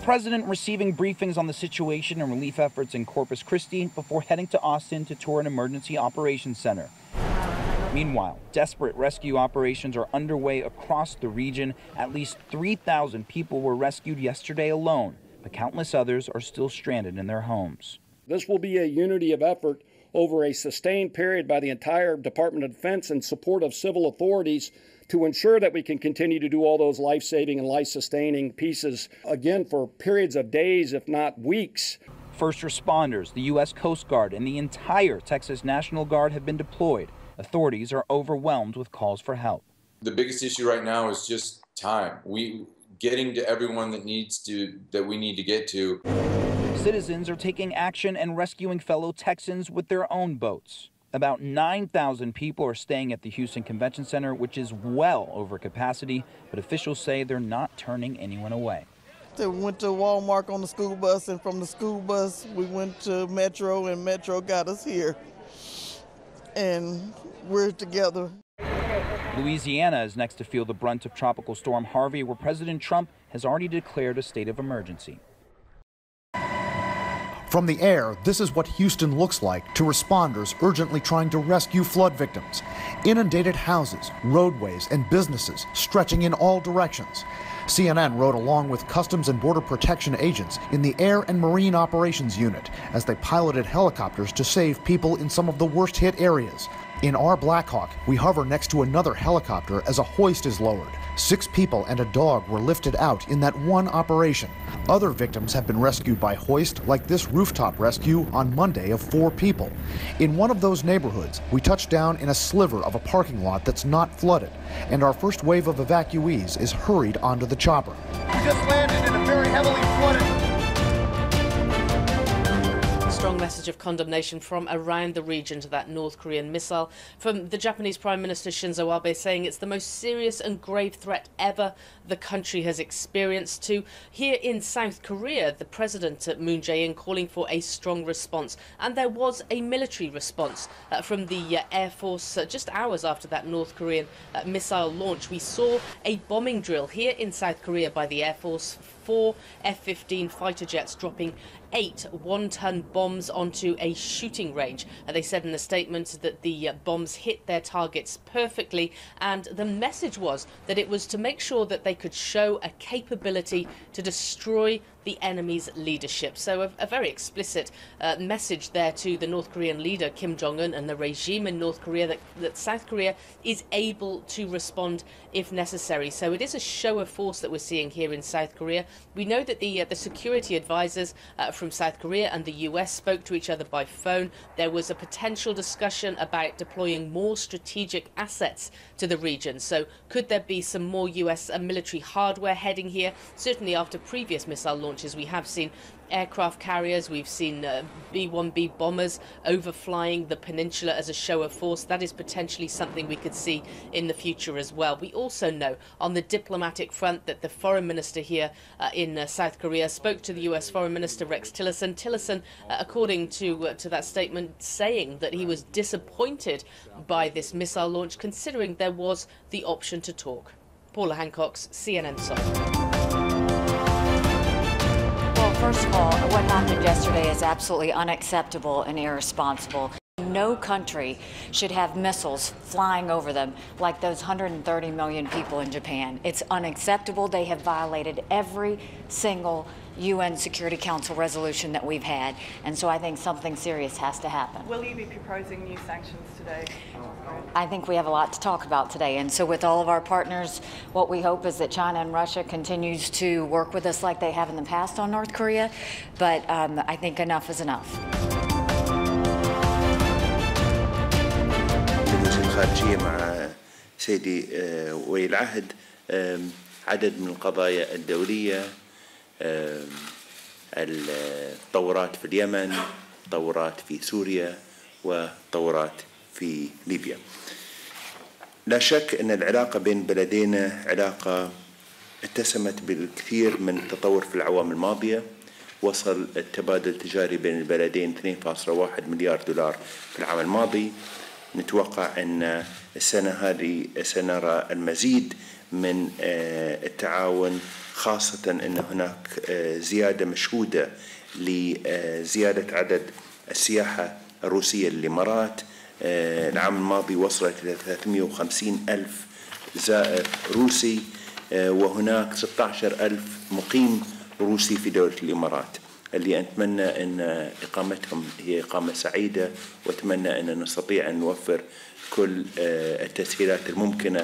president receiving briefings on the situation and relief efforts in Corpus Christi before heading to Austin to tour an emergency operations center. Meanwhile, desperate rescue operations are underway across the region. At least 3,000 people were rescued yesterday alone, but countless others are still stranded in their homes. This will be a unity of effort over a sustained period by the entire Department of Defense in support of civil authorities to ensure that we can continue to do all those life-saving and life-sustaining pieces, again, for periods of days, if not weeks. First responders, the U.S. Coast Guard, and the entire Texas National Guard have been deployed. Authorities are overwhelmed with calls for help. The biggest issue right now is just time. Getting to everyone that we need to get to. Citizens are taking action and rescuing fellow Texans with their own boats. About 9,000 people are staying at the Houston Convention Center, which is well over capacity, but officials say they're not turning anyone away. We went to Walmart on the school bus, and from the school bus we went to Metro, and Metro got us here. And we're together. Louisiana is next to feel the brunt of Tropical Storm Harvey, where President Trump has already declared a state of emergency. From the air, this is what Houston looks like to responders urgently trying to rescue flood victims. Inundated houses, roadways, and businesses stretching in all directions. CNN rode along with Customs and Border Protection agents in the Air and Marine Operations Unit as they piloted helicopters to save people in some of the worst-hit areas. In our Blackhawk, we hover next to another helicopter as a hoist is lowered. 6 people and a dog were lifted out in that one operation. Other victims have been rescued by hoist, like this rooftop rescue on Monday of 4 people. In one of those neighborhoods, we touched down in a sliver of a parking lot that's not flooded, and our first wave of evacuees is hurried onto the chopper. We just landed in a very heavily flooded. Strong message of condemnation from around the region to that North Korean missile. From the Japanese Prime Minister Shinzo Abe saying it's the most serious and grave threat ever the country has experienced. To here in South Korea, the President Moon Jae-in calling for a strong response. And there was a military response from the Air Force just hours after that North Korean missile launch. We saw a bombing drill here in South Korea by the Air Force. 4 F-15 fighter jets dropping 8 one-ton bombs onto a shooting range. They said in a statement that the bombs hit their targets perfectly, and the message was that it was to make sure that they could show a capability to destroy the enemy's leadership. So a very explicit message there to the North Korean leader Kim Jong-un and the regime in North Korea that South Korea is able to respond if necessary. So it is a show of force that we're seeing here in South Korea. We know that the security advisors from South Korea and the US spoke to each other by phone. There was a potential discussion about deploying more strategic assets to the region. So could there be some more US military hardware heading here? Certainly after previous missile launches, we have seen aircraft carriers, we've seen B-1B bombers overflying the peninsula as a show of force. That is potentially something we could see in the future as well. We also know on the diplomatic front that the foreign minister here in South Korea spoke to the US Foreign Minister Rex Tillerson. Tillerson, according to that statement, saying that he was disappointed by this missile launch, considering there was the option to talk. Paula Hancock's CNN Seoul. First of all, what happened yesterday is absolutely unacceptable and irresponsible. No country should have missiles flying over them like those 130 million people in Japan. It's unacceptable. They have violated every single UN Security Council resolution that we've had, and so I think something serious has to happen. Will you be proposing new sanctions today? I think we have a lot to talk about today, and so with all of our partners, what we hope is that China and Russia continues to work with us like they have in the past on North Korea, but I think enough is enough. الخارجية مع سيدي ولي العهد عدد من القضايا الدولية، التطورات في اليمن، تطورات في سوريا، وتطورات في ليبيا. لا شك أن العلاقة بين بلدينا علاقة اتسمت بالكثير من التطور في الأعوام الماضية. وصل التبادل التجاري بين البلدين 2.1 مليار دولار في العام الماضي. نتوقع أن السنة هذه سنرى المزيد من التعاون، خاصة أن هناك زيادة مشهودة لزيادة عدد السياحة الروسية للإمارات. العام الماضي وصلت إلى 350 ألف زائر روسي، وهناك 16 ألف مقيم روسي في دولة الإمارات، اللي أتمنى أن إقامتهم هي إقامة سعيدة، وأتمنى أن نستطيع أن نوفر كل التسهيلات الممكنة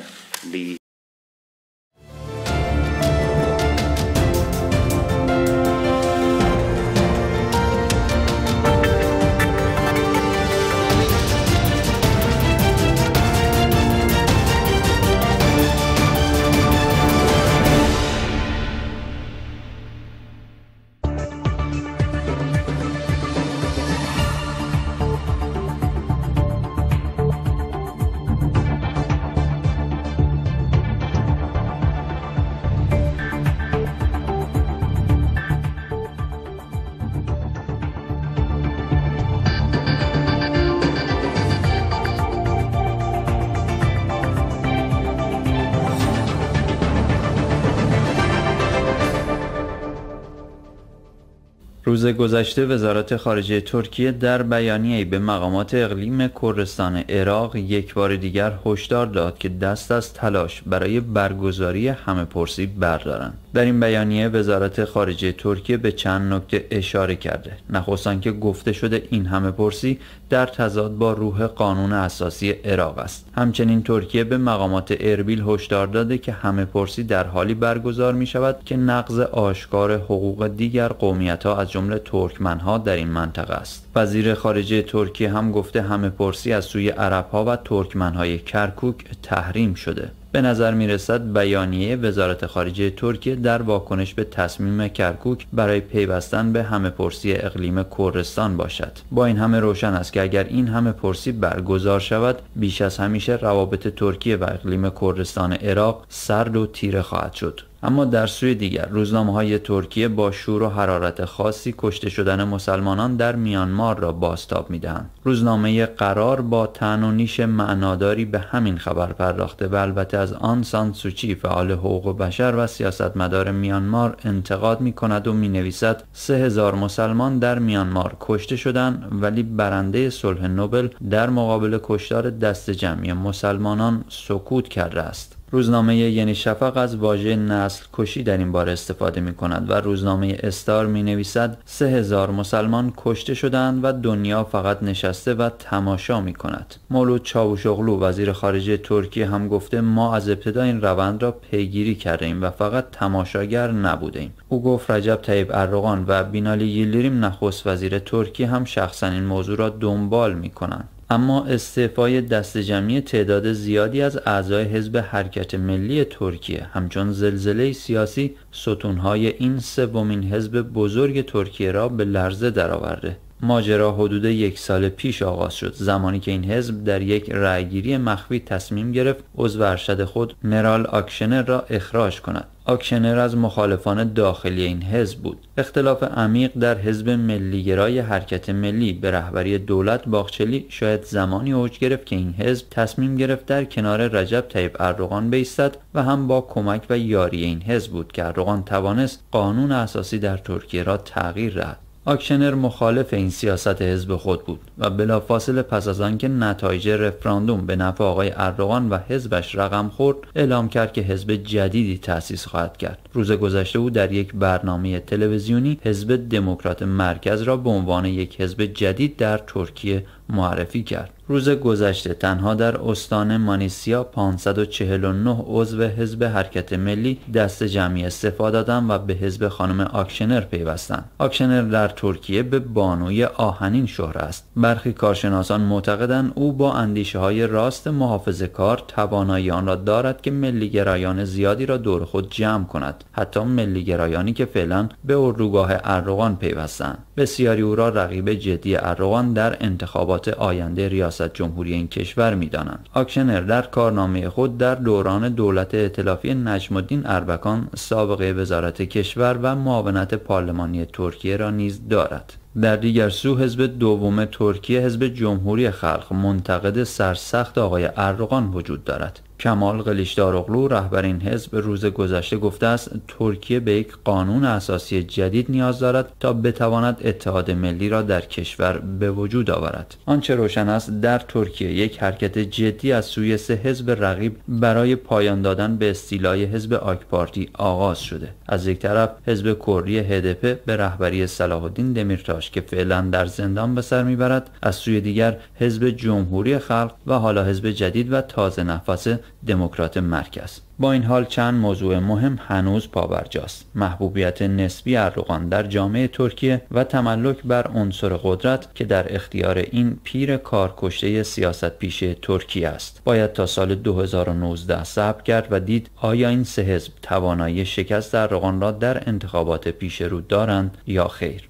روز گذشته وزارت خارجه ترکیه در بیانیه‌ای به مقامات اقلیم کردستان عراق یک بار دیگر هشدار داد که دست از تلاش برای برگزاری همه‌پرسی بردارند. در این بیانیه وزارت خارجه ترکیه به چند نکته اشاره کرده. نخست آنکه گفته شده این همه‌پرسی در تضاد با روح قانون اساسی عراق است. همچنین ترکیه به مقامات اربیل هشدار داده که همه‌پرسی در حالی برگزار می شود که نقض آشکار حقوق دیگر قومیت‌ها از جمله ترکمن‌ها در این منطقه است. وزیر خارجه ترکیه هم گفته همه‌پرسی از سوی عرب‌ها و ترکمن‌های کرکوک تحریم شده. به نظر می رسد بیانیه وزارت خارجه ترکیه در واکنش به تصمیم کرکوک برای پیوستن به همه‌پرسی اقلیم کردستان باشد. با این همه روشن است که اگر این همه‌پرسی برگزار شود، بیش از همیشه روابط ترکیه و اقلیم کردستان عراق سرد و تیره خواهد شد. اما در سوی دیگر روزنامه‌های ترکیه با شور و حرارت خاصی کشته شدن مسلمانان در میانمار را بازتاب می‌دهند. روزنامه قرار با طعن و نیش معناداری به همین خبر پرداخته و البته از آن سان سوچی فعال حقوق بشر و سیاستمدار میانمار انتقاد می‌کند و می‌نویسد 3000 مسلمان در میانمار کشته شدند ولی برنده صلح نوبل در مقابل کشتار دست جمعی مسلمانان سکوت کرده است. روزنامه یعنی شفق از واژه نسل کشی در این باره استفاده می کند و روزنامه استار می نویسد 3000 مسلمان کشته شدند و دنیا فقط نشسته و تماشا می کند. مولود چاوشوغلو وزیر خارجه ترکیه هم گفته ما از ابتدا این روند را پیگیری کرده ایم و فقط تماشاگر نبوده ایم. او گفت رجب طیب اردوغان و بینالی ییلدریم نخست وزیر ترکیه هم شخصا این موضوع را دنبال می کنند. اما استعفای دست جمعی تعداد زیادی از اعضای حزب حرکت ملی ترکیه همچون زلزله سیاسی ستونهای این سومین حزب بزرگ ترکیه را به لرزه درآورده. ماجرا حدود 1 سال پیش آغاز شد، زمانی که این حزب در یک رأیگیری مخفی تصمیم گرفت عضو ارشد خود مرال آکشنر را اخراج کند. آکشنر از مخالفان داخلی این حزب بود. اختلاف عمیق در حزب ملیگرای حرکت ملی به رهبری دولت باقچلی شاید زمانی اوج گرفت که این حزب تصمیم گرفت در کنار رجب طیب اردوغان بایستد و هم با کمک و یاری این حزب بود که اردوغان توانست قانون اساسی در ترکیه را تغییر دهد. آکشنر مخالف این سیاست حزب خود بود و بلافاصله پس از آنکه نتایج رفراندوم به نفع آقای اردوغان و حزبش رقم خورد، اعلام کرد که حزب جدیدی تأسیس خواهد کرد. روز گذشته او در یک برنامه تلویزیونی حزب دموکرات مرکز را به عنوان یک حزب جدید در ترکیه معرفی کرد. روز گذشته تنها در استان مانیسیا 549 عضو حزب حرکت ملی دست جمعی استعفا دادند و به حزب خانم آکشنر پیوستند. آکشنر در ترکیه به بانوی آهنین شهره است. برخی کارشناسان معتقدند او با اندیشه‌های راست محافظه‌کار توانایی آن را دارد که ملی‌گرایان زیادی را دور خود جمع کند، حتی ملی‌گرایانی که فعلا به اردوگاه اردوغان پیوستند. بسیاری او را رقیب جدی اردوغان در انتخابات آینده ریاست جمهوری این کشور می‌دانند. آکشنر در کارنامه خود در دوران دولت ائتلافی نجم الدین اربکان سابقه وزارت کشور و معاونت پارلمانی ترکیه را نیز دارد. در دیگر سو حزب دوم ترکیه، حزب جمهوری خلق، منتقد سرسخت آقای اردوغان وجود دارد. کمال قلیچداروغلو رهبر این حزب روز گذشته گفته است ترکیه به یک قانون اساسی جدید نیاز دارد تا بتواند اتحاد ملی را در کشور به وجود آورد. آنچه روشن است در ترکیه یک حرکت جدی از سوی سه حزب رقیب برای پایان دادن به استیلای حزب آک پارتی آغاز شده. از یک طرف حزب کردی HDP به رهبری صلاح الدین دمیرتاش که فعلا در زندان به سر میبرد، از سوی دیگر حزب جمهوری خلق و حالا حزب جدید و تازه نفس دموکرات مرکز. با این حال چند موضوع مهم هنوز پابرجاست: محبوبیت نسبی اردوغان در جامعه ترکیه و تملک بر عنصر قدرت که در اختیار این پیر کارکشته سیاست پیشه ترکیه است. باید تا سال 2019 صبر کرد و دید آیا این سه حزب توانایی شکست اردوغان را در انتخابات پیش رو دارند یا خیر.